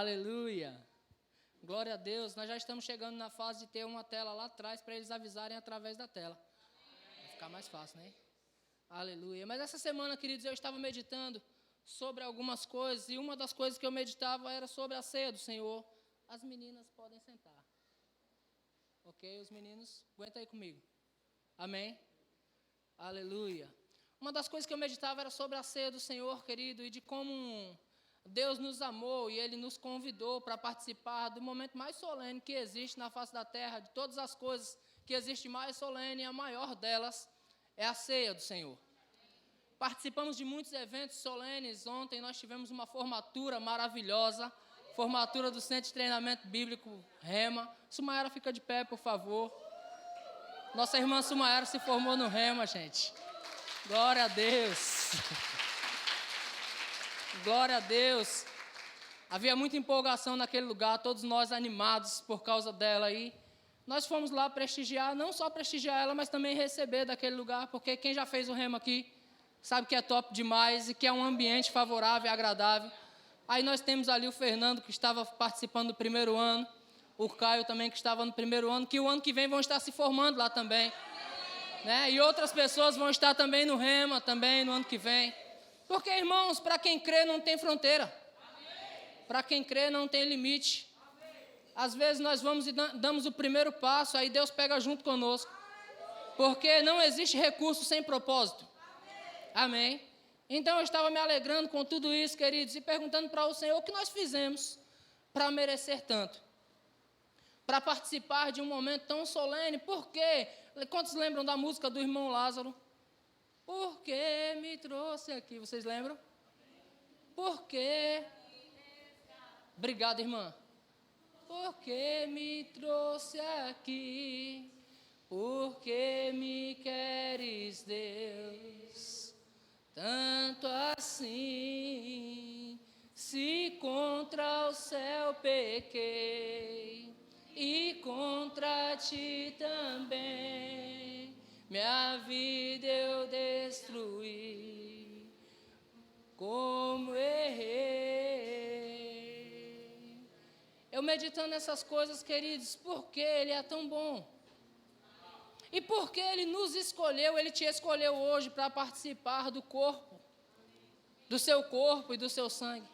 Aleluia. Glória a Deus. Nós já estamos chegando na fase de ter uma tela lá atrás para eles avisarem através da tela. Vai ficar mais fácil, né? Aleluia. Mas essa semana, queridos, eu estava meditando sobre algumas coisas e uma das coisas que eu meditava era sobre a ceia do Senhor. As meninas podem sentar. Ok? Os meninos, aguenta aí comigo. Amém? Aleluia. Uma das coisas que eu meditava era sobre a ceia do Senhor, querido, e de como Deus nos amou e Ele nos convidou para participar do momento mais solene que existe na face da terra, de todas as coisas que existe mais solene, a maior delas é a ceia do Senhor. Participamos de muitos eventos solenes. Ontem nós tivemos uma formatura maravilhosa, formatura do Centro de Treinamento Bíblico Rema. Sumaera, fica de pé, por favor. Nossa irmã Sumaera se formou no Rema, gente. Glória a Deus. Glória a Deus. Havia muita empolgação naquele lugar, todos nós animados por causa dela aí. Nós fomos lá prestigiar, não só prestigiar ela, mas também receber daquele lugar, porque quem já fez o Rema aqui sabe que é top demais e que é um ambiente favorável e agradável. Aí nós temos ali o Fernando, que estava participando do primeiro ano, o Caio também, que estava no primeiro ano, que o ano que vem vão estar se formando lá também. Né? E outras pessoas vão estar também no Rema, também no ano que vem. Porque, irmãos, para quem crê não tem fronteira. Para quem crê não tem limite. Às vezes nós vamos e damos o primeiro passo, aí Deus pega junto conosco. Porque não existe recurso sem propósito. Amém? Então eu estava me alegrando com tudo isso, queridos, e perguntando para o Senhor o que nós fizemos para merecer tanto. Para participar de um momento tão solene. Por quê? Quantos lembram da música do irmão Lázaro? Por que me trouxe aqui? Vocês lembram? Por que? Obrigado, irmã. Por que me trouxe aqui? Por que me queres, Deus? Tanto assim, se contra o céu pequei, e contra ti também, minha vida eu destruí, como errei. Eu meditando nessas coisas, queridos, porque Ele é tão bom. E porque Ele nos escolheu, Ele te escolheu hoje para participar do corpo, do seu corpo e do seu sangue.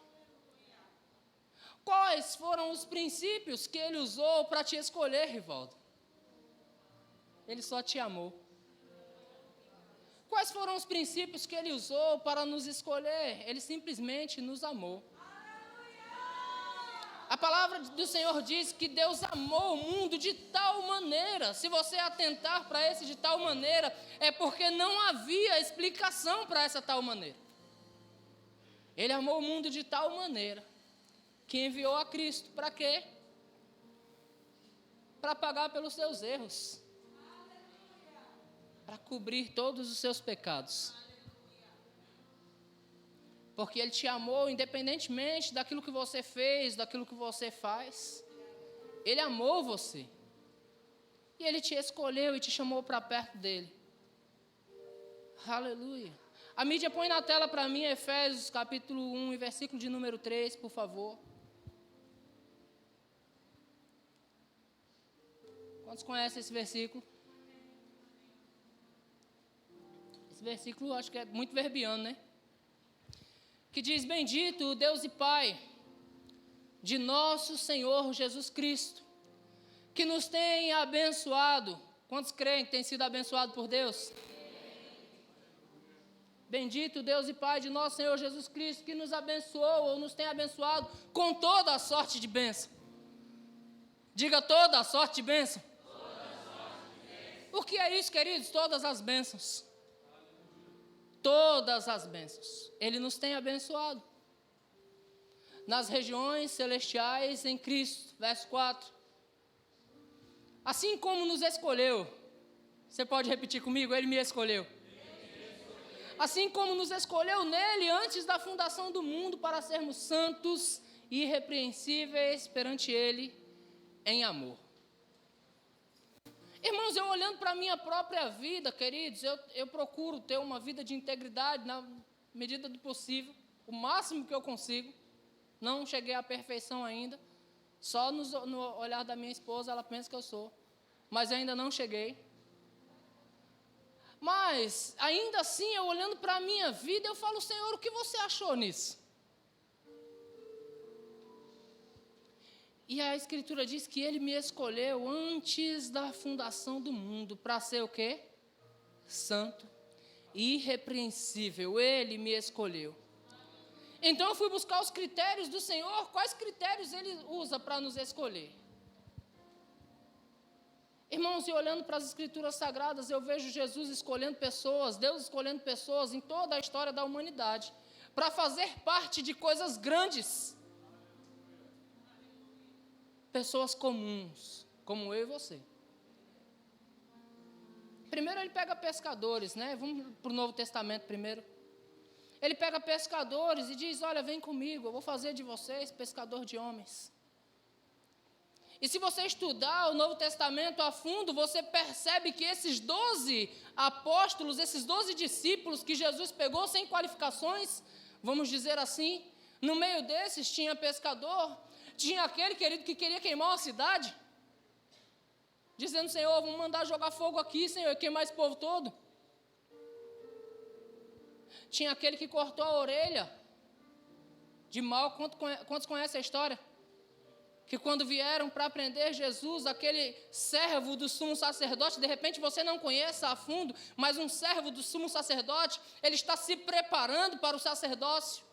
Quais foram os princípios que Ele usou para te escolher, Rivaldo? Ele só te amou. Quais foram os princípios que Ele usou para nos escolher? Ele simplesmente nos amou. A palavra do Senhor diz que Deus amou o mundo de tal maneira. Se você atentar para esse de tal maneira, é porque não havia explicação para essa tal maneira. Ele amou o mundo de tal maneira que enviou a Cristo. Para quê? Para pagar pelos seus erros. Para cobrir todos os seus pecados. Porque Ele te amou independentemente daquilo que você fez, daquilo que você faz. Ele amou você. E Ele te escolheu e te chamou para perto dEle. Aleluia. A mídia põe na tela para mim Efésios capítulo 1 e versículo de número 3, por favor. Quantos conhecem esse versículo? Esse versículo acho que é muito verbiano, né? Que diz: bendito o Deus e Pai de nosso Senhor Jesus Cristo, que nos tem abençoado. Quantos creem que tem sido abençoado por Deus? Bendito Deus e Pai de nosso Senhor Jesus Cristo, que nos abençoou ou nos tem abençoado com toda a sorte de bênção. Diga: toda a sorte de bênção. O que é isso, queridos? Todas as bênçãos. Todas as bênçãos. Ele nos tem abençoado. Nas regiões celestiais em Cristo. Verso 4. Assim como nos escolheu. Você pode repetir comigo? Ele me escolheu. Assim como nos escolheu nele antes da fundação do mundo para sermos santos e irrepreensíveis perante Ele em amor. Irmãos, eu olhando para a minha própria vida, queridos, eu procuro ter uma vida de integridade na medida do possível, o máximo que eu consigo. Não cheguei à perfeição ainda. Só no olhar da minha esposa ela pensa que eu sou. Mas ainda não cheguei. Mas, ainda assim, eu olhando para a minha vida, eu falo, Senhor, o que você achou nisso? E a Escritura diz que Ele me escolheu antes da fundação do mundo, para ser o quê? Santo e irrepreensível. Ele me escolheu. Então eu fui buscar os critérios do Senhor. Quais critérios Ele usa para nos escolher? Irmãos, e olhando para as Escrituras Sagradas, eu vejo Jesus escolhendo pessoas, Deus escolhendo pessoas em toda a história da humanidade, para fazer parte de coisas grandes. Pessoas comuns, como eu e você. Primeiro ele pega pescadores, né? Vamos para o Novo Testamento primeiro. Ele pega pescadores e diz, olha, vem comigo, eu vou fazer de vocês pescador de homens. E se você estudar o Novo Testamento a fundo, você percebe que esses 12 apóstolos, esses 12 discípulos que Jesus pegou sem qualificações, vamos dizer assim, no meio desses tinha pescador, tinha aquele, querido, que queria queimar uma cidade, dizendo, Senhor, vamos mandar jogar fogo aqui, Senhor, e queimar esse povo todo. Tinha aquele que cortou a orelha de Mal, quantos conhecem a história? Que quando vieram para prender Jesus, aquele servo do sumo sacerdote, de repente você não conheça a fundo, mas um servo do sumo sacerdote, ele está se preparando para o sacerdócio.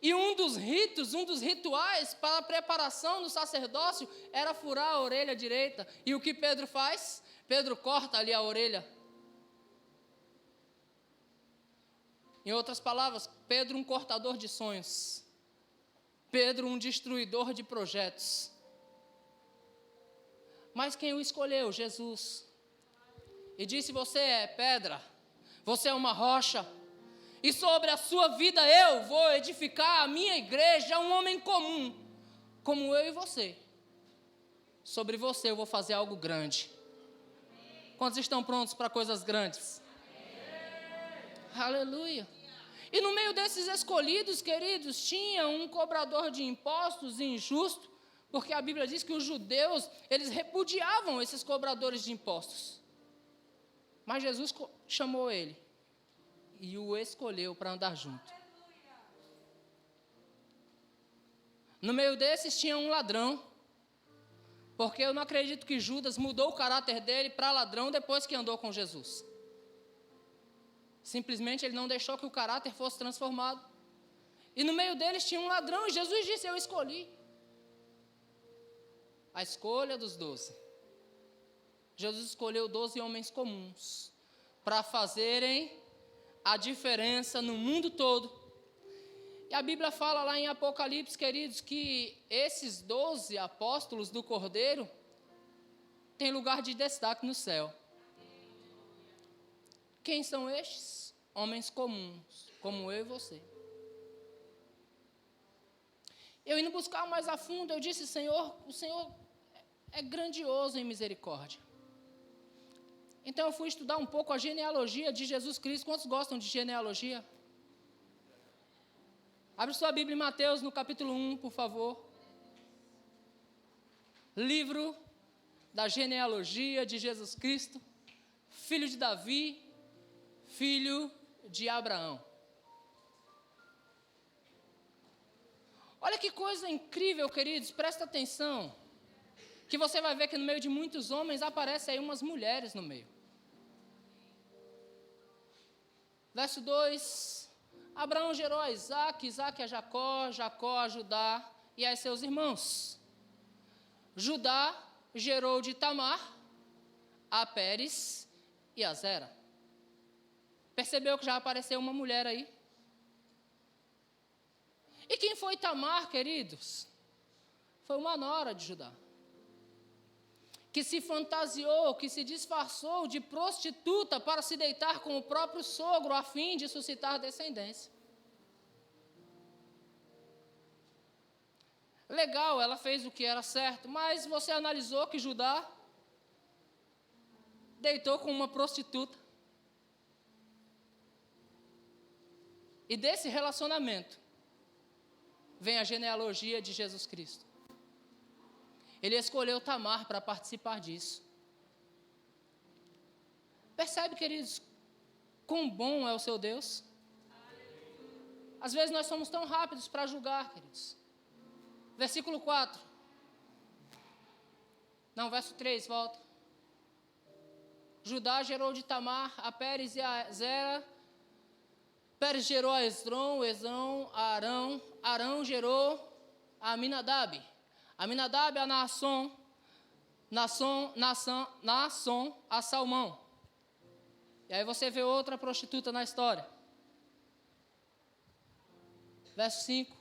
E um dos rituais para a preparação do sacerdócio era furar a orelha direita. E o que Pedro faz? Pedro corta ali a orelha. Em outras palavras, Pedro um cortador de sonhos. Pedro um destruidor de projetos. Mas quem o escolheu? Jesus. E disse, você é pedra, você é uma rocha, e sobre a sua vida eu vou edificar a minha igreja, um homem comum, como eu e você. Sobre você eu vou fazer algo grande. Quantos estão prontos para coisas grandes? Aleluia. E no meio desses escolhidos, queridos, tinha um cobrador de impostos injusto, porque a Bíblia diz que os judeus, eles repudiavam esses cobradores de impostos. Mas Jesus chamou ele e o escolheu para andar junto. No meio desses tinha um ladrão, porque eu não acredito que Judas mudou o caráter dele para ladrão depois que andou com Jesus. Simplesmente ele não deixou que o caráter fosse transformado. E no meio deles tinha um ladrão, e Jesus disse, eu escolhi. A escolha dos 12. Jesus escolheu 12 homens comuns, para fazerem a diferença no mundo todo. E a Bíblia fala lá em Apocalipse, queridos, que esses 12 apóstolos do Cordeiro têm lugar de destaque no céu. Quem são estes? Homens comuns, como eu e você. Eu indo buscar mais a fundo, eu disse, Senhor, o Senhor é grandioso em misericórdia. Então eu fui estudar um pouco a genealogia de Jesus Cristo. Quantos gostam de genealogia? Abre sua Bíblia em Mateus, no capítulo 1, por favor. Livro da genealogia de Jesus Cristo, filho de Davi, filho de Abraão. Olha que coisa incrível, queridos, presta atenção, que você vai ver que no meio de muitos homens aparecem aí umas mulheres no meio. Verso 2, Abraão gerou a Isaac, Isaac a Jacó, Jacó a Judá e a seus irmãos. Judá gerou de Tamar a Pérez e a Zera. Percebeu que já apareceu uma mulher aí? E quem foi Tamar, queridos? Foi uma nora de Judá, que se fantasiou, que se disfarçou de prostituta para se deitar com o próprio sogro, a fim de suscitar descendência. Legal, ela fez o que era certo, mas você analisou que Judá deitou com uma prostituta. E desse relacionamento vem a genealogia de Jesus Cristo. Ele escolheu Tamar para participar disso. Percebe, queridos, quão bom é o seu Deus? Às vezes nós somos tão rápidos para julgar, queridos. Versículo 4. Não, verso 3, volta. Judá gerou de Tamar a Pérez e a Zera. Pérez gerou a Esdrom, Esdrom a Arão. Arão gerou a Aminadab. Aminadab a Naasson. Naasson a Salmão. E aí você vê outra prostituta na história. Verso 5.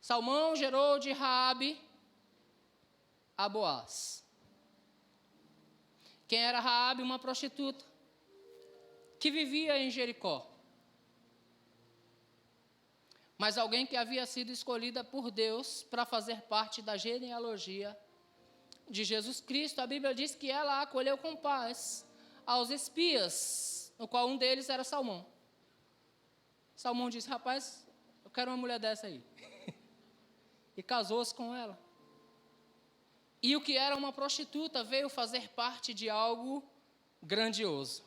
Salmão gerou de Raabe a Boaz. Quem era Raabe? Uma prostituta que vivia em Jericó. Mas alguém que havia sido escolhida por Deus para fazer parte da genealogia de Jesus Cristo. A Bíblia diz que ela acolheu com paz aos espias, no qual um deles era Salmão. Salmão disse, rapaz, eu quero uma mulher dessa aí. E casou-se com ela. E o que era uma prostituta veio fazer parte de algo grandioso.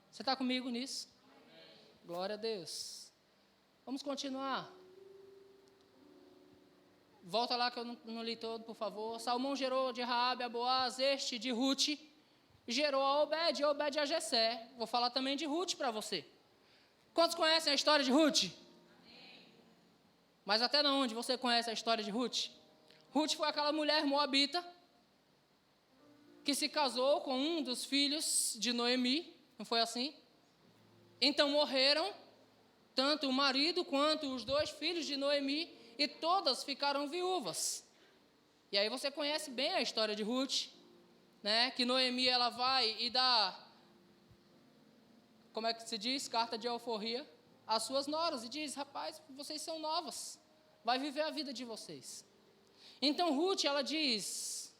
Você está comigo nisso? Glória a Deus. Vamos continuar. Volta lá que eu não li todo, por favor. Salmão gerou de Raabe a Boaz, este de Ruth, gerou a Obed, e Obed a Jessé. Vou falar também de Ruth para você. Quantos conhecem a história de Ruth? Mas até onde você conhece a história de Ruth? Ruth foi aquela mulher moabita que se casou com um dos filhos de Noemi, não foi assim? Então morreram tanto o marido quanto os 2 filhos de Noemi e todas ficaram viúvas. E aí você conhece bem a história de Ruth, né? Que Noemi ela vai e dá, como é que se diz? Carta de alforria às suas noras e diz, rapaz, vocês são novas, vai viver a vida de vocês. Então Ruth ela diz,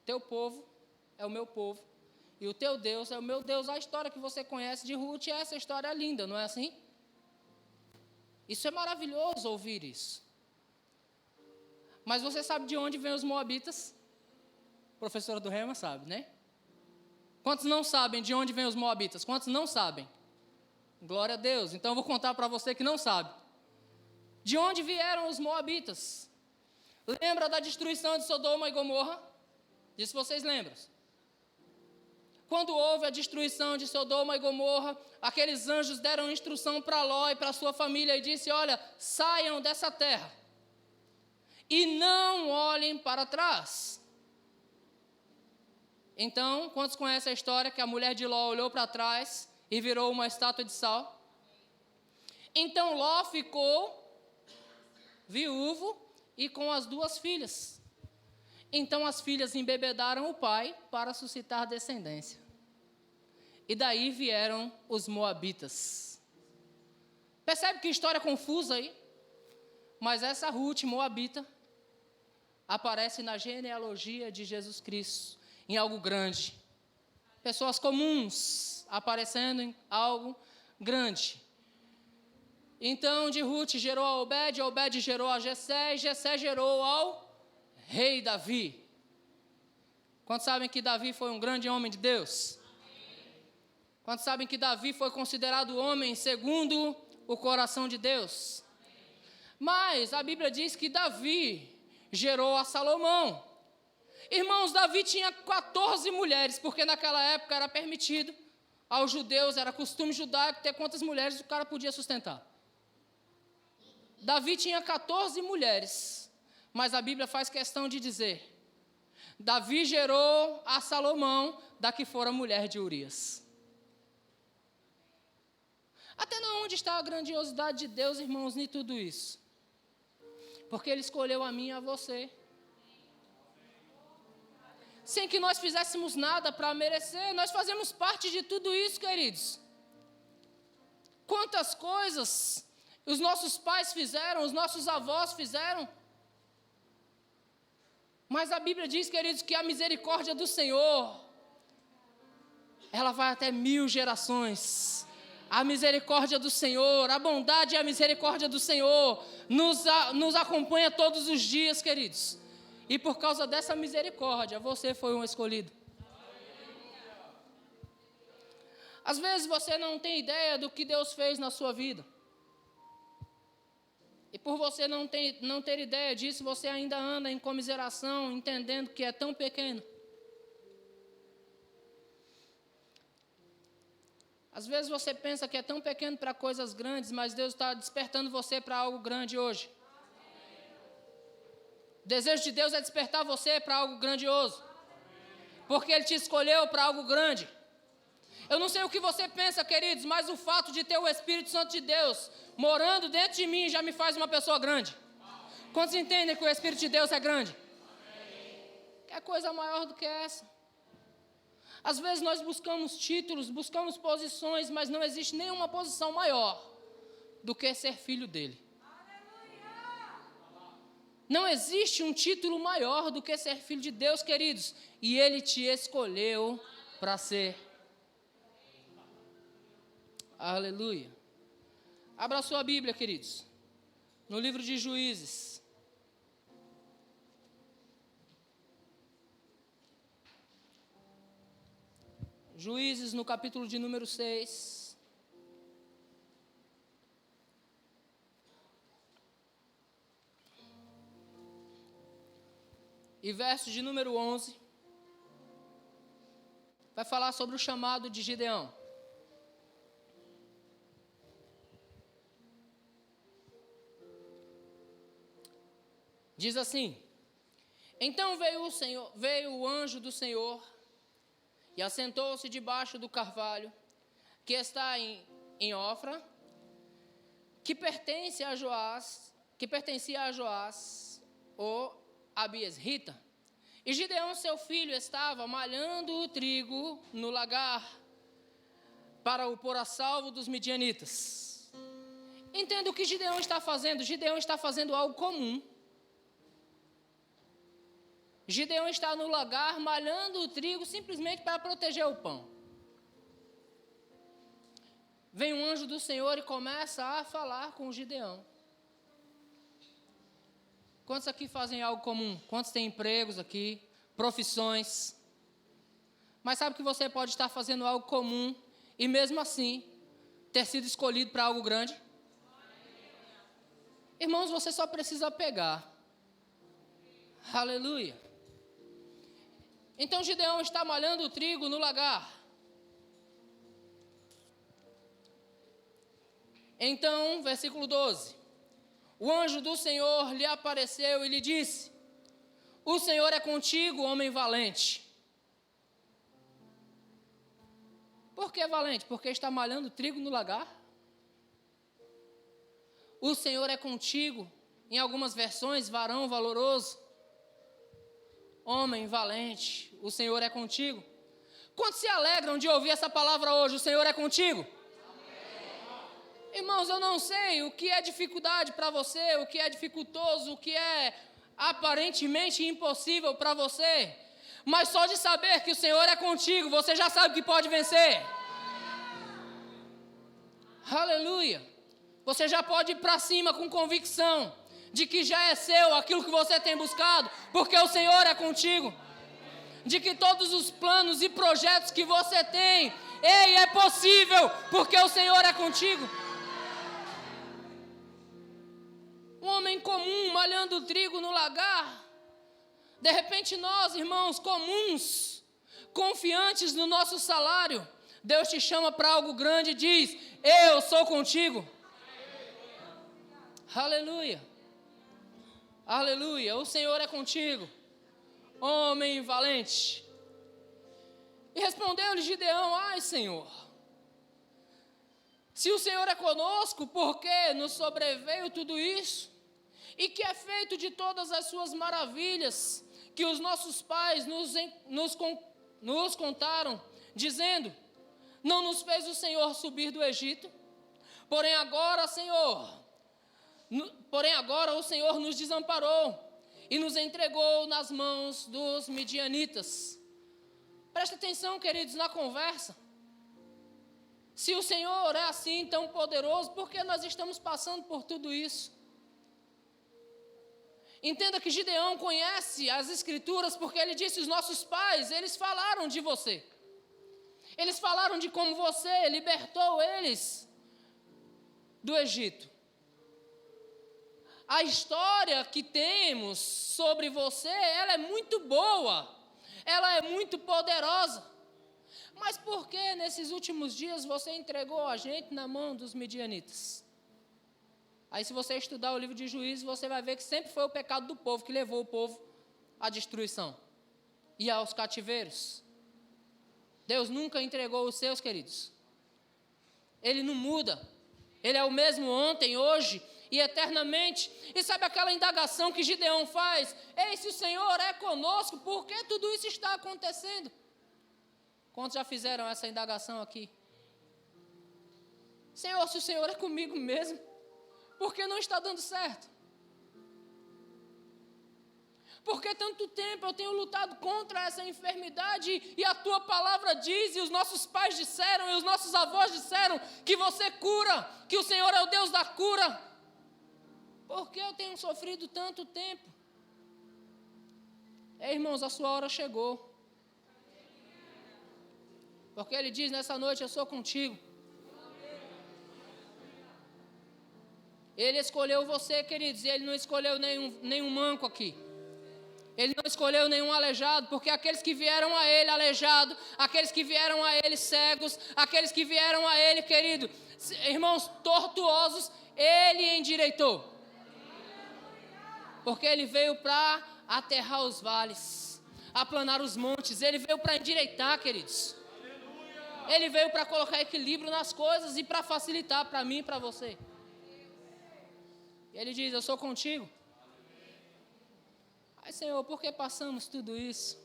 teu povo é o meu povo e o teu Deus é o meu Deus. A história que você conhece de Ruth é essa história linda, não é assim? Isso é maravilhoso ouvir isso. Mas você sabe de onde vêm os moabitas? A professora do Rema sabe, né? Quantos não sabem de onde vêm os moabitas? Quantos não sabem? Glória a Deus. Então eu vou contar para você que não sabe. De onde vieram os moabitas? Lembra da destruição de Sodoma e Gomorra? Disso vocês lembram? Quando houve a destruição de Sodoma e Gomorra, aqueles anjos deram instrução para Ló e para sua família e disse, olha, saiam dessa terra e não olhem para trás. Então, quantos conhecem a história que a mulher de Ló olhou para trás e virou uma estátua de sal? Então Ló ficou viúvo e com as 2 filhas. Então as filhas embebedaram o pai para suscitar descendência. E daí vieram os moabitas. Percebe que história confusa aí? Mas essa Ruth moabita aparece na genealogia de Jesus Cristo, em algo grande. Pessoas comuns aparecendo em algo grande. Então de Ruth gerou a Obed gerou a Jessé, e Jessé gerou ao rei Davi. Quantos sabem que Davi foi um grande homem de Deus? Quantos sabem que Davi foi considerado homem segundo o coração de Deus? Mas a Bíblia diz que Davi gerou a Salomão. Irmãos, Davi tinha 14 mulheres, porque naquela época era permitido aos judeus, era costume judaico ter quantas mulheres o cara podia sustentar. Davi tinha 14 mulheres, mas a Bíblia faz questão de dizer, Davi gerou a Salomão, da que fora mulher de Urias. Até onde está a grandiosidade de Deus, irmãos, em tudo isso? Porque Ele escolheu a mim e a você. Sem que nós fizéssemos nada para merecer, nós fazemos parte de tudo isso, queridos. Quantas coisas os nossos pais fizeram, os nossos avós fizeram. Mas a Bíblia diz, queridos, que a misericórdia do Senhor, ela vai até 1000 gerações. A misericórdia do Senhor, a bondade e a misericórdia do Senhor nos acompanha todos os dias, queridos. E por causa dessa misericórdia, você foi um escolhido. Às vezes você não tem ideia do que Deus fez na sua vida. E por você não ter ideia disso, você ainda anda em comiseração, entendendo que é tão pequeno. Às vezes você pensa que é tão pequeno para coisas grandes, mas Deus está despertando você para algo grande hoje. O desejo de Deus é despertar você para algo grandioso. Porque Ele te escolheu para algo grande. Eu não sei o que você pensa, queridos, mas o fato de ter o Espírito Santo de Deus morando dentro de mim já me faz uma pessoa grande. Quantos entendem que o Espírito de Deus é grande? Que coisa maior do que essa? Às vezes nós buscamos títulos, buscamos posições, mas não existe nenhuma posição maior do que ser filho dele. Não existe um título maior do que ser filho de Deus, queridos. E Ele te escolheu para ser. Aleluia. Abra sua Bíblia, queridos. No livro de Juízes. Juízes, no capítulo de número 6. E verso de número 11. Vai falar sobre o chamado de Gideão. Diz assim: Então veio o anjo do Senhor e assentou-se debaixo do carvalho que está em Ofra, que pertencia a Joás, o Abiesrita. E Gideão, seu filho, estava malhando o trigo no lagar para o pôr a salvo dos midianitas. Entenda o que Gideão está fazendo. Gideão está fazendo algo comum. Gideão está no lagar malhando o trigo simplesmente para proteger o pão. Vem um anjo do Senhor e começa a falar com Gideão. Quantos aqui fazem algo comum? Quantos têm empregos aqui? Profissões? Mas sabe que você pode estar fazendo algo comum e mesmo assim ter sido escolhido para algo grande? Irmãos, você só precisa pegar. Aleluia. Então Gideão está malhando o trigo no lagar. Então, versículo 12. O anjo do Senhor lhe apareceu e lhe disse: O Senhor é contigo, homem valente. Por que valente? Porque está malhando trigo no lagar? O Senhor é contigo, em algumas versões, varão valoroso. Homem valente, o Senhor é contigo. Quantos se alegram de ouvir essa palavra hoje? O Senhor é contigo? Amém. Irmãos, eu não sei o que é dificuldade para você, o que é dificultoso, o que é aparentemente impossível para você, mas só de saber que o Senhor é contigo, você já sabe que pode vencer. Aleluia. Você já pode ir para cima com convicção de que já é seu aquilo que você tem buscado, porque o Senhor é contigo. De que todos os planos e projetos que você tem, é possível, porque o Senhor é contigo. Um homem comum malhando trigo no lagar. De repente nós, irmãos comuns, confiantes no nosso salário, Deus te chama para algo grande e diz: eu sou contigo. Aleluia. Aleluia, o Senhor é contigo, homem valente. E respondeu-lhe Gideão: ai, Senhor, se o Senhor é conosco, por que nos sobreveio tudo isso? E que é feito de todas as suas maravilhas que os nossos pais nos contaram, dizendo: não nos fez o Senhor subir do Egito? Porém agora, o Senhor nos desamparou e nos entregou nas mãos dos midianitas. Presta atenção, queridos, na conversa. Se o Senhor é assim tão poderoso, por que nós estamos passando por tudo isso? Entenda que Gideão conhece as Escrituras porque ele disse: os nossos pais, eles falaram de você. Eles falaram de como você libertou eles do Egito. A história que temos sobre você, ela é muito boa, ela é muito poderosa. Mas por que nesses últimos dias você entregou a gente na mão dos midianitas? Aí se você estudar o livro de Juízes, você vai ver que sempre foi o pecado do povo que levou o povo à destruição e aos cativeiros. Deus nunca entregou os seus, queridos. Ele não muda. Ele é o mesmo ontem, hoje e eternamente. E sabe aquela indagação que Gideão faz? Ei, se o Senhor é conosco, por que tudo isso está acontecendo? Quantos já fizeram essa indagação aqui? Senhor, se o Senhor é comigo mesmo, por que não está dando certo? Por que tanto tempo eu tenho lutado contra essa enfermidade e a tua palavra diz, e os nossos pais disseram, e os nossos avós disseram, que você cura, que o Senhor é o Deus da cura. Por que eu tenho sofrido tanto tempo? Irmãos, a sua hora chegou. Porque Ele diz nessa noite: eu sou contigo. Ele escolheu você, queridos, e Ele não escolheu nenhum manco aqui. Ele não escolheu nenhum aleijado, porque aqueles que vieram a Ele aleijado, aqueles que vieram a Ele cegos, aqueles que vieram a Ele, querido, irmãos, tortuosos, Ele endireitou. Porque Ele veio para aterrar os vales, aplanar os montes, Ele veio para endireitar, queridos. Ele veio para colocar equilíbrio nas coisas e para facilitar para mim e para você. E Ele diz: eu sou contigo. Ai, Senhor, por que passamos tudo isso?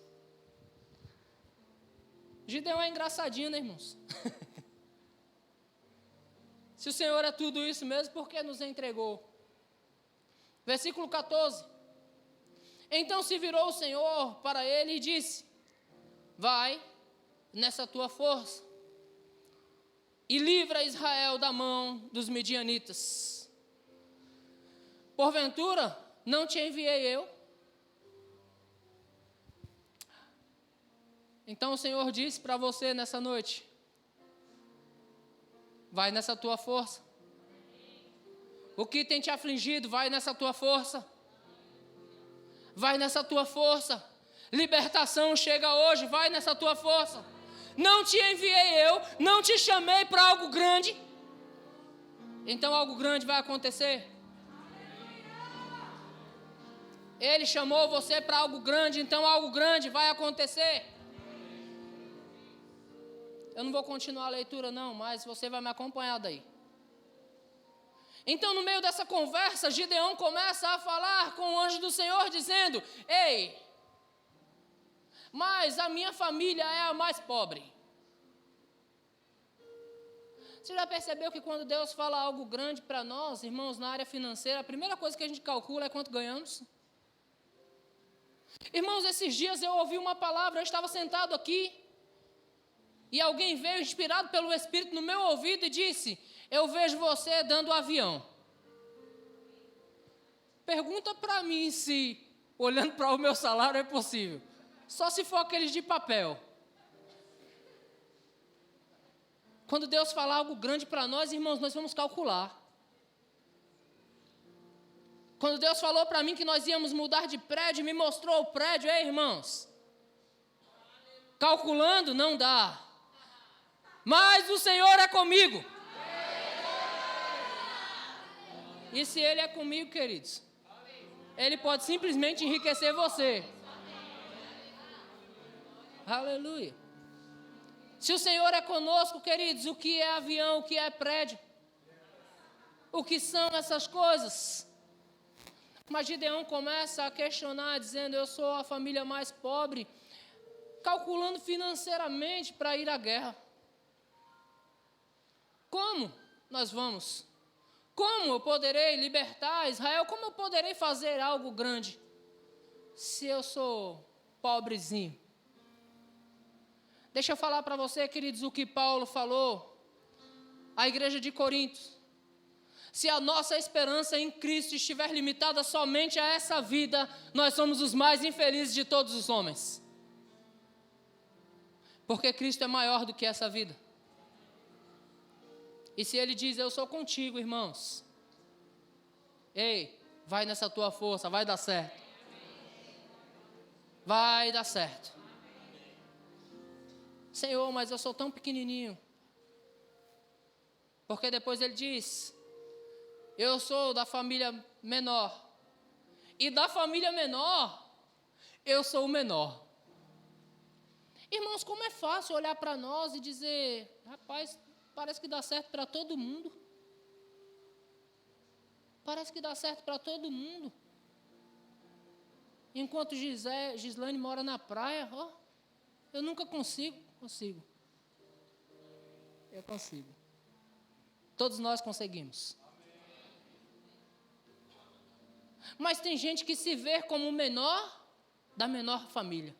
Gideão é engraçadinho, né, irmãos? Se o Senhor é tudo isso mesmo, por que nos entregou? Versículo 14. Então se virou o Senhor para ele e disse: vai nessa tua força e livra Israel da mão dos midianitas. Porventura, não te enviei eu? Então o Senhor disse para você nessa noite: vai nessa tua força. O que tem te afligido, vai nessa tua força. Vai nessa tua força. Libertação chega hoje, vai nessa tua força. Não te enviei eu, não te chamei para algo grande. Então algo grande vai acontecer. Ele chamou você para algo grande, então algo grande vai acontecer. Eu não vou continuar a leitura não, mas você vai me acompanhar daí. Então, no meio dessa conversa, Gideão começa a falar com o anjo do Senhor, dizendo: ei, mas a minha família é a mais pobre. Você já percebeu que quando Deus fala algo grande para nós, irmãos, na área financeira, a primeira coisa que a gente calcula é quanto ganhamos? Irmãos, esses dias eu ouvi uma palavra, eu estava sentado aqui, e alguém veio inspirado pelo Espírito no meu ouvido e disse: eu vejo você dando avião. Pergunta para mim se, olhando para o meu salário, é possível. Só se for aqueles de papel. Quando Deus falar algo grande para nós, irmãos, nós vamos calcular. Quando Deus falou para mim que nós íamos mudar de prédio, me mostrou o prédio, irmãos. Calculando não dá. Mas o Senhor é comigo. E se Ele é comigo, queridos, Ele pode simplesmente enriquecer você. Aleluia. Se o Senhor é conosco, queridos, o que é avião, o que é prédio? O que são essas coisas? Mas Gideão começa a questionar, dizendo: eu sou a família mais pobre, calculando financeiramente para ir à guerra. Como nós vamos? Como eu poderei libertar Israel? Como eu poderei fazer algo grande se eu sou pobrezinho? Deixa eu falar para você, queridos, o que Paulo falou a igreja de Corinto, se a nossa esperança em Cristo estiver limitada somente a essa vida, nós somos os mais infelizes de todos os homens. Porque Cristo é maior do que essa vida. E se Ele diz, eu sou contigo, irmãos. Ei, vai nessa tua força, vai dar certo. Vai dar certo. Senhor, mas eu sou tão pequenininho. Porque depois Ele diz, eu sou da família menor. E da família menor, eu sou o menor. Irmãos, como é fácil olhar para nós e dizer, rapaz, parece que dá certo para todo mundo. Parece que dá certo para todo mundo. Enquanto Gislaine mora na praia, eu nunca consigo. Eu consigo. Todos nós conseguimos. Mas tem gente que se vê como o menor da menor família.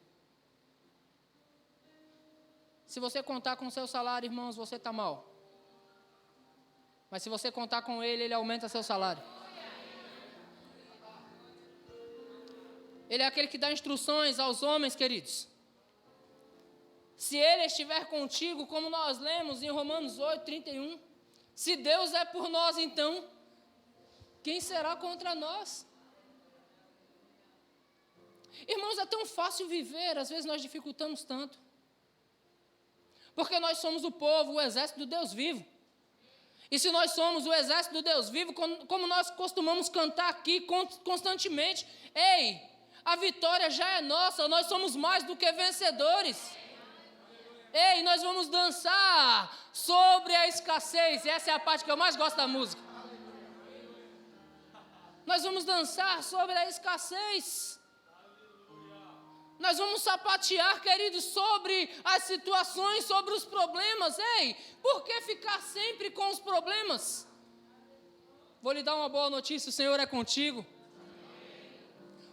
Se você contar com o seu salário, irmãos, você está mal. Mas se você contar com ele, ele aumenta seu salário. Ele é aquele que dá instruções aos homens, queridos. Se ele estiver contigo, como nós lemos em Romanos 8, 31, se Deus é por nós, então, quem será contra nós? Irmãos, é tão fácil viver, às vezes nós dificultamos tanto. Porque nós somos o povo, o exército do Deus vivo. E se nós somos o exército do Deus vivo, como nós costumamos cantar aqui constantemente, ei, a vitória já é nossa, nós somos mais do que vencedores. Ei, nós vamos dançar sobre a escassez, e essa é a parte que eu mais gosto da música. Nós vamos dançar sobre a escassez. Nós vamos sapatear, queridos, sobre as situações, sobre os problemas. Ei, por que ficar sempre com os problemas? Vou lhe dar uma boa notícia, o Senhor é contigo.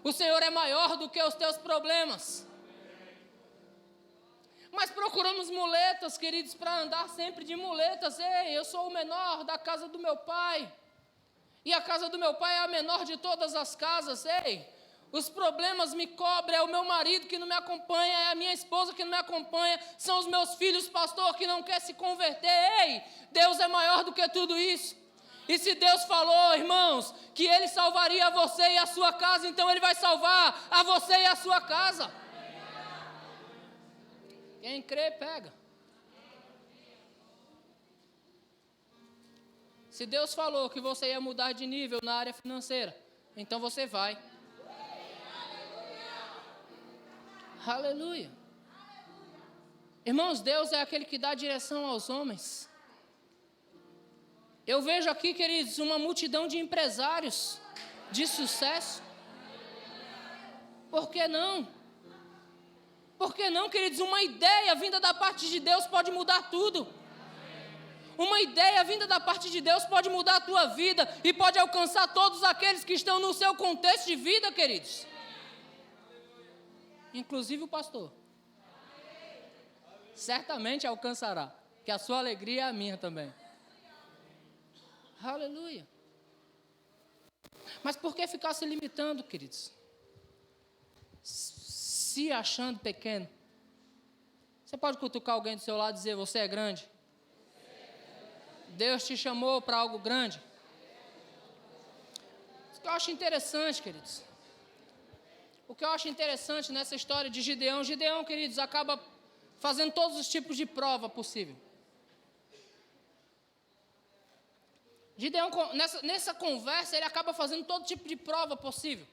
O Senhor é maior do que os teus problemas. Mas procuramos muletas, queridos, para andar sempre de muletas. Ei, eu sou o menor da casa do meu pai. E a casa do meu pai é a menor de todas as casas. Ei, os problemas me cobrem, é o meu marido que não me acompanha, é a minha esposa que não me acompanha, são os meus filhos, pastor, que não quer se converter. Ei, Deus é maior do que tudo isso. E se Deus falou, irmãos, que Ele salvaria você e a sua casa, então Ele vai salvar a você e a sua casa. Quem crê, pega. Se Deus falou que você ia mudar de nível na área financeira, então você vai. Aleluia. Irmãos, Deus é aquele que dá direção aos homens. Eu vejo aqui, queridos, uma multidão de empresários de sucesso. Por que não? Por que não, queridos? Uma ideia vinda da parte de Deus pode mudar tudo. Uma ideia vinda da parte de Deus pode mudar a tua vida e pode alcançar todos aqueles que estão no seu contexto de vida, queridos. Inclusive o pastor. Certamente alcançará, que a sua alegria é a minha também. Aleluia. Mas por que ficar se limitando, queridos? Se achando pequeno. Você pode cutucar alguém do seu lado e dizer, você é grande? Deus te chamou para algo grande. Isso que eu acho interessante, queridos. O que eu acho interessante nessa história de Gideão, queridos, acaba fazendo todos os tipos de prova possível. Gideão, nessa conversa, ele acaba fazendo todo tipo de prova possível.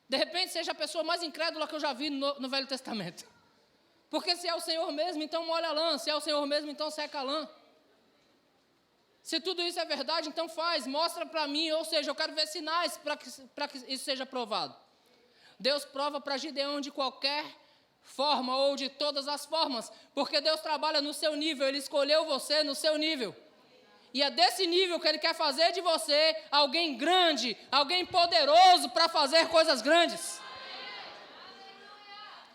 De repente, seja a pessoa mais incrédula que eu já vi no Velho Testamento. Porque se é o Senhor mesmo, então molha a lã. Se é o Senhor mesmo, então seca a lã. Se tudo isso é verdade, então faz, mostra para mim. Ou seja, eu quero ver sinais para que isso seja provado. Deus prova para Gideão de qualquer forma ou de todas as formas, porque Deus trabalha no seu nível, Ele escolheu você no seu nível. E é desse nível que Ele quer fazer de você alguém grande, alguém poderoso para fazer coisas grandes.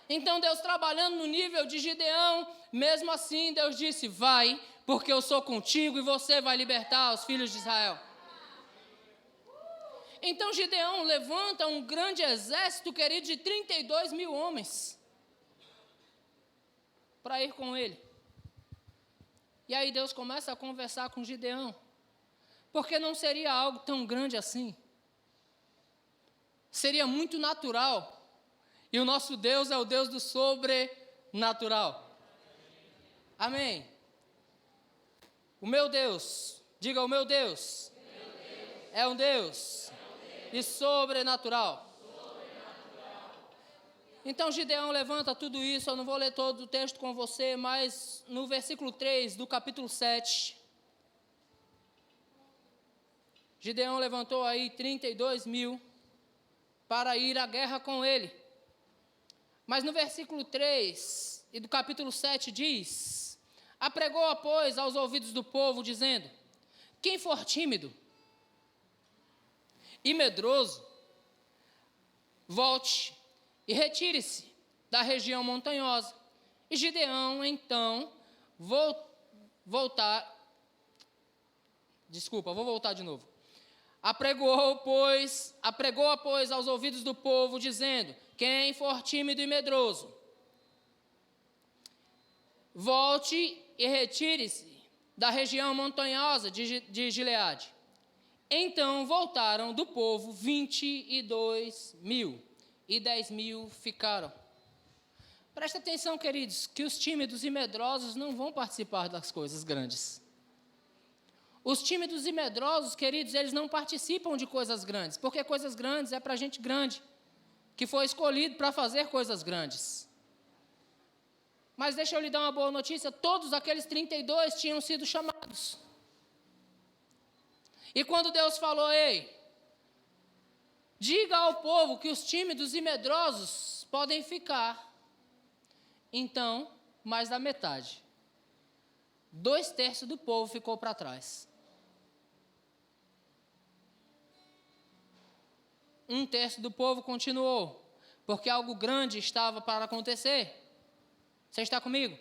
Então Deus trabalhando no nível de Gideão, mesmo assim Deus disse, vai, porque eu sou contigo e você vai libertar os filhos de Israel. Então Gideão levanta um grande exército, querido, de 32 mil homens, para ir com ele. E aí Deus começa a conversar com Gideão, porque não seria algo tão grande assim. Seria muito natural. E o nosso Deus é o Deus do sobrenatural. Amém. O meu Deus, diga o meu Deus, é um Deus de sobrenatural. Então Gideão levanta tudo isso, eu não vou ler todo o texto com você, mas no versículo 3 do capítulo 7, Gideão levantou aí 32 mil para ir à guerra com ele. Mas no versículo 3 e do capítulo 7 diz, apregou, pois, aos ouvidos do povo, dizendo, quem for tímido e medroso, volte e retire-se da região montanhosa. E Gideão, então, vou voltar de novo. Apregou, pois, aos ouvidos do povo, dizendo, quem for tímido e medroso, volte e retire-se da região montanhosa de Gileade. Então voltaram do povo 22 mil, e 10 mil ficaram. Presta atenção, queridos, que os tímidos e medrosos não vão participar das coisas grandes. Os tímidos e medrosos, queridos, eles não participam de coisas grandes, porque coisas grandes é para gente grande, que foi escolhido para fazer coisas grandes. Mas deixa eu lhe dar uma boa notícia, todos aqueles 32 tinham sido chamados. E quando Deus falou, ei, diga ao povo que os tímidos e medrosos podem ficar. Então, mais da metade. 2/3 do povo ficou para trás. 1/3 do povo continuou, porque algo grande estava para acontecer. Você está comigo?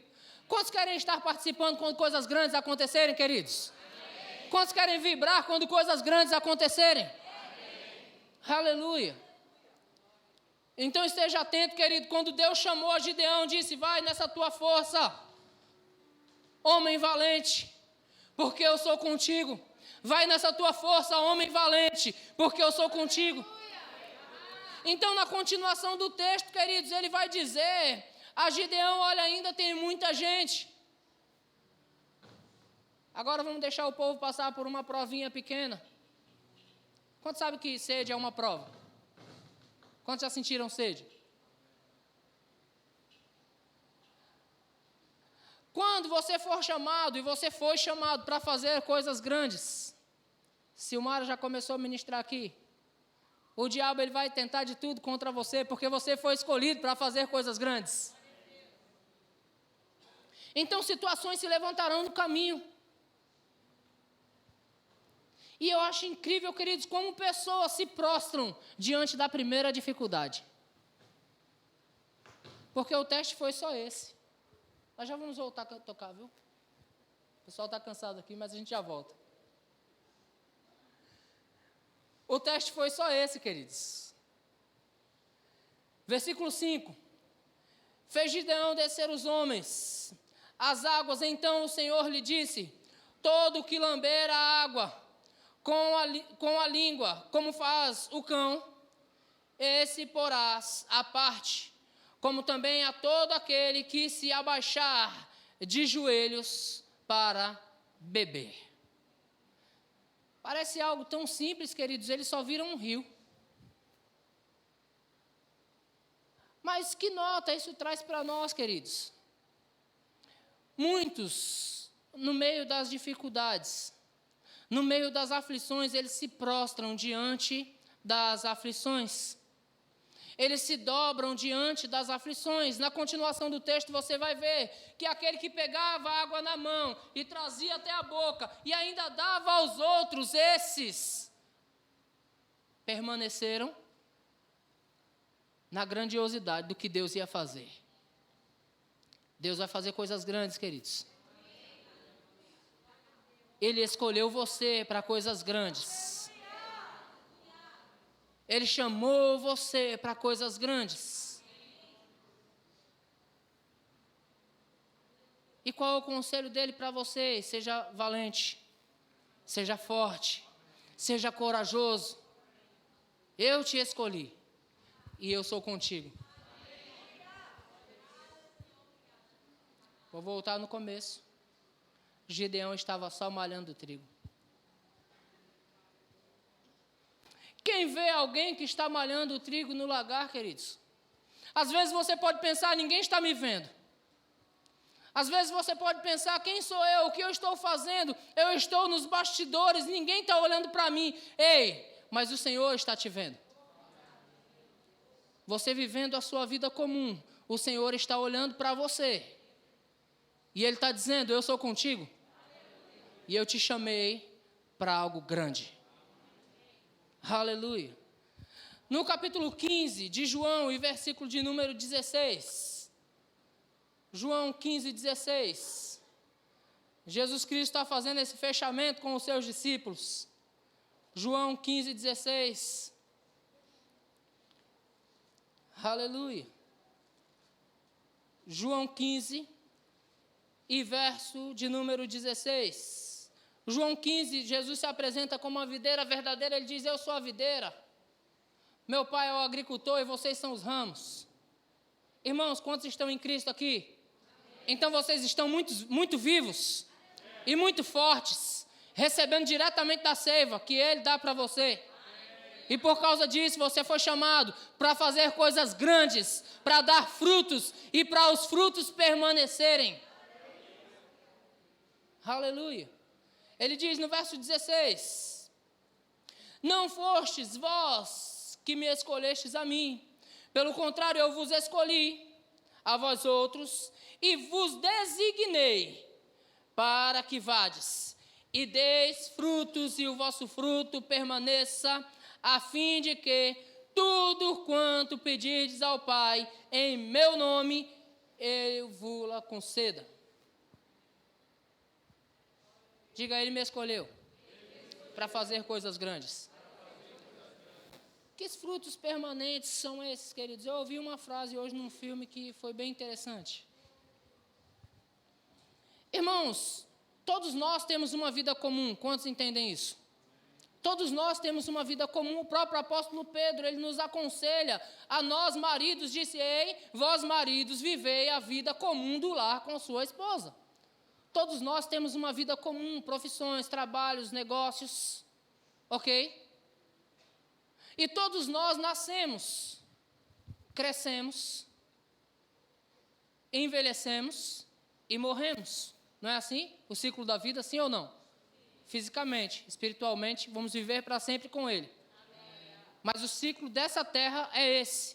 Quantos querem estar participando quando coisas grandes acontecerem, queridos? Amém. Quantos querem vibrar quando coisas grandes acontecerem? Aleluia. Então esteja atento, querido, quando Deus chamou a Gideão, disse, vai nessa tua força, homem valente, porque eu sou contigo. Vai nessa tua força, homem valente, porque eu sou contigo. Então na continuação do texto, queridos, ele vai dizer a Gideão, olha, ainda tem muita gente. Agora vamos deixar o povo passar por uma provinha pequena. Quantos sabem que sede é uma prova? Quantos já sentiram sede? Quando você for chamado, e você foi chamado para fazer coisas grandes, Silmara já começou a ministrar aqui, o diabo ele vai tentar de tudo contra você, porque você foi escolhido para fazer coisas grandes. Então situações se levantarão no caminho. E eu acho incrível, queridos, como pessoas se prostram diante da primeira dificuldade. Porque o teste foi só esse. Nós já vamos voltar a tocar, viu? O pessoal está cansado aqui, mas a gente já volta. O teste foi só esse, queridos. Versículo 5. Fez Gideão descer os homens às águas, então o Senhor lhe disse, todo que lamber a água com a língua, como faz o cão, esse porás à parte, como também a todo aquele que se abaixar de joelhos para beber. Parece algo tão simples, queridos, eles só viram um rio. Mas que nota isso traz para nós, queridos? Muitos, no meio das dificuldades, no meio das aflições, eles se prostram diante das aflições. Eles se dobram diante das aflições. Na continuação do texto você vai ver que aquele que pegava a água na mão e trazia até a boca e ainda dava aos outros, esses permaneceram na grandiosidade do que Deus ia fazer. Deus vai fazer coisas grandes, queridos. Ele escolheu você para coisas grandes. Ele chamou você para coisas grandes. E qual é o conselho dele para você? Seja valente, seja forte, seja corajoso. Eu te escolhi e eu sou contigo. Vou voltar no começo. Gideão estava só malhando trigo. Quem vê alguém que está malhando o trigo no lagar, queridos? Às vezes você pode pensar, ninguém está me vendo. Às vezes você pode pensar, quem sou eu? O que eu estou fazendo? Eu estou nos bastidores, ninguém está olhando para mim. Ei, mas o Senhor está te vendo. Você vivendo a sua vida comum, o Senhor está olhando para você. E Ele está dizendo, eu sou contigo. E eu te chamei para algo grande. Aleluia. No capítulo 15 de João, e versículo de número 16. João 15, 16. Jesus Cristo está fazendo esse fechamento com os seus discípulos. João 15, 16. Aleluia. João 15 e verso de número 16. João 15, Jesus se apresenta como uma videira verdadeira. Ele diz, eu sou a videira. Meu pai é o agricultor e vocês são os ramos. Irmãos, quantos estão em Cristo aqui? Então vocês estão muito vivos e muito fortes, recebendo diretamente da seiva que Ele dá para você. E por causa disso você foi chamado para fazer coisas grandes, para dar frutos e para os frutos permanecerem. Aleluia. Ele diz no verso 16, não fostes vós que me escolhestes a mim, pelo contrário, eu vos escolhi a vós outros e vos designei para que vades e deis frutos e o vosso fruto permaneça, a fim de que tudo quanto pedirdes ao Pai em meu nome, eu vos conceda. Diga, Ele me escolheu para fazer coisas grandes. Que frutos permanentes são esses, queridos? Eu ouvi uma frase hoje num filme que foi bem interessante. Irmãos, todos nós temos uma vida comum. Quantos entendem isso? Todos nós temos uma vida comum. O próprio apóstolo Pedro, ele nos aconselha a nós maridos, disse, ei, vós maridos, vivei a vida comum do lar com sua esposa. Todos nós temos uma vida comum, profissões, trabalhos, negócios, ok? E todos nós nascemos, crescemos, envelhecemos e morremos. Não é assim? O ciclo da vida, sim ou não? Fisicamente, espiritualmente, vamos viver para sempre com Ele. Mas o ciclo dessa terra é esse.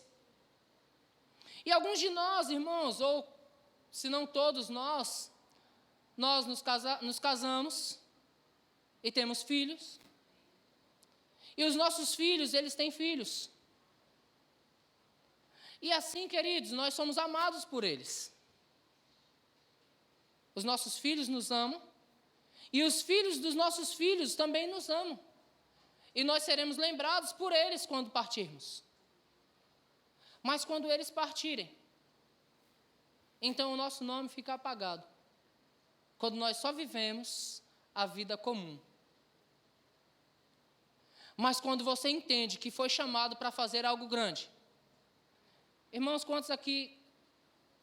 E alguns de nós, irmãos, ou se não todos nós nos casamos e temos filhos. E os nossos filhos, eles têm filhos. E assim, queridos, nós somos amados por eles. Os nossos filhos nos amam. E os filhos dos nossos filhos também nos amam. E nós seremos lembrados por eles quando partirmos. Mas quando eles partirem, então o nosso nome fica apagado. Quando nós só vivemos a vida comum. Mas quando você entende que foi chamado para fazer algo grande. Irmãos, quantos aqui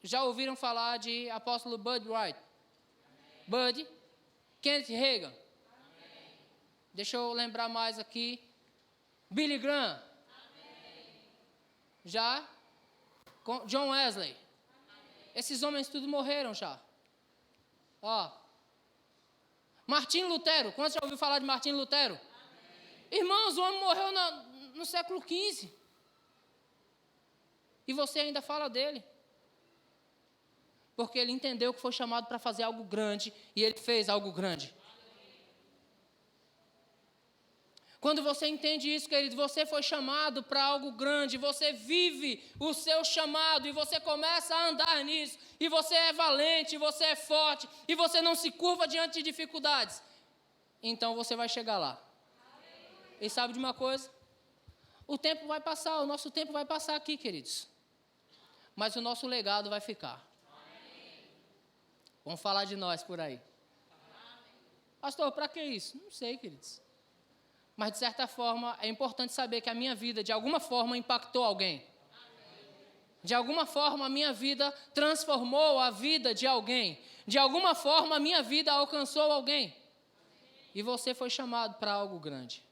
já ouviram falar de apóstolo Bud Wright? Bud, Kenneth Hagin. Amém. Deixa eu lembrar mais aqui. Billy Graham. Amém. Já? John Wesley. Amém. Esses homens tudo morreram já. Ó. Martim Lutero. Quantos já ouviram falar de Martim Lutero? Amém. Irmãos, o homem morreu no século XV. E você ainda fala dele. Porque ele entendeu que foi chamado para fazer algo grande. E ele fez algo grande. Quando você entende isso, querido, você foi chamado para algo grande, você vive o seu chamado e você começa a andar nisso, e você é valente, você é forte, e você não se curva diante de dificuldades. Então você vai chegar lá. E sabe de uma coisa? O tempo vai passar, o nosso tempo vai passar aqui, queridos. Mas o nosso legado vai ficar. Vamos falar de nós por aí. Pastor, para que isso? Não sei, queridos. Mas, de certa forma, é importante saber que a minha vida, de alguma forma, impactou alguém. De alguma forma, a minha vida transformou a vida de alguém. De alguma forma, a minha vida alcançou alguém. E você foi chamado para algo grande.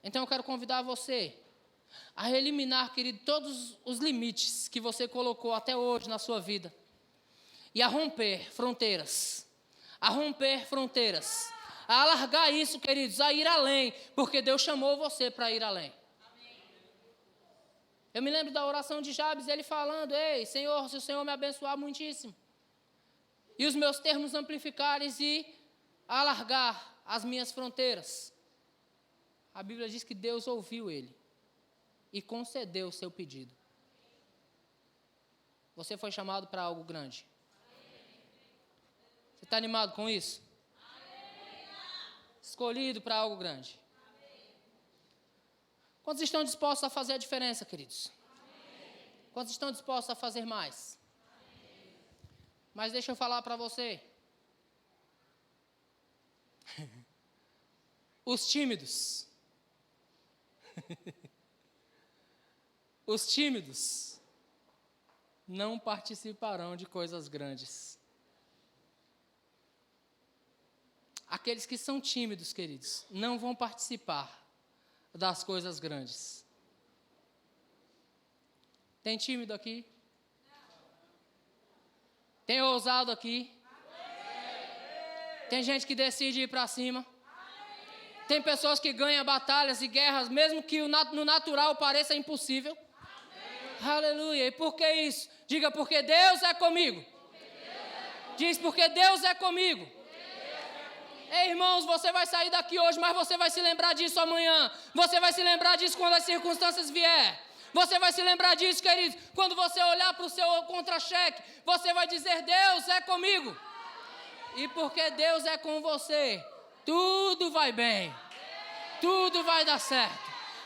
Então, eu quero convidar você a eliminar, querido, todos os limites que você colocou até hoje na sua vida. E a romper fronteiras. A romper fronteiras. A alargar isso, queridos, a ir além, porque Deus chamou você para ir além. Eu me lembro da oração de Jabes, ele falando: ei, Senhor, se o Senhor me abençoar muitíssimo, e os meus termos amplificares e alargar as minhas fronteiras. A Bíblia diz que Deus ouviu ele e concedeu o seu pedido. Você foi chamado para algo grande. Você está animado com isso? Escolhido para algo grande. Quantos estão dispostos a fazer a diferença, queridos? Quantos estão dispostos a fazer mais? Mas deixa eu falar para você. Os tímidos. Os tímidos não participarão de coisas grandes. Aqueles que são tímidos, queridos, não vão participar das coisas grandes. Tem tímido aqui? Tem ousado aqui? Tem gente que decide ir para cima? Tem pessoas que ganham batalhas e guerras, mesmo que no natural pareça impossível? Aleluia. E por que isso? Diga: porque Deus é comigo. Diz: porque Deus é comigo. Ei, irmãos, você vai sair daqui hoje, mas você vai se lembrar disso amanhã. Você vai se lembrar disso quando as circunstâncias vier. Você vai se lembrar disso, querido, quando você olhar para o seu contra-cheque. Você vai dizer: Deus é comigo. E porque Deus é com você, tudo vai bem. Tudo vai dar certo.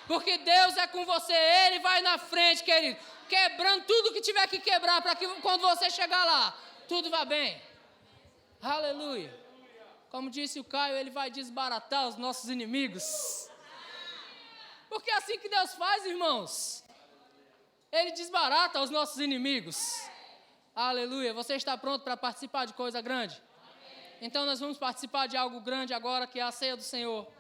Porque Deus é com você, Ele vai na frente, querido, quebrando tudo que tiver que quebrar, para que quando você chegar lá, tudo vá bem. Aleluia. Como disse o Caio, Ele vai desbaratar os nossos inimigos. Porque é assim que Deus faz, irmãos. Ele desbarata os nossos inimigos. Aleluia. Você está pronto para participar de coisa grande? Então nós vamos participar de algo grande agora, que é a ceia do Senhor.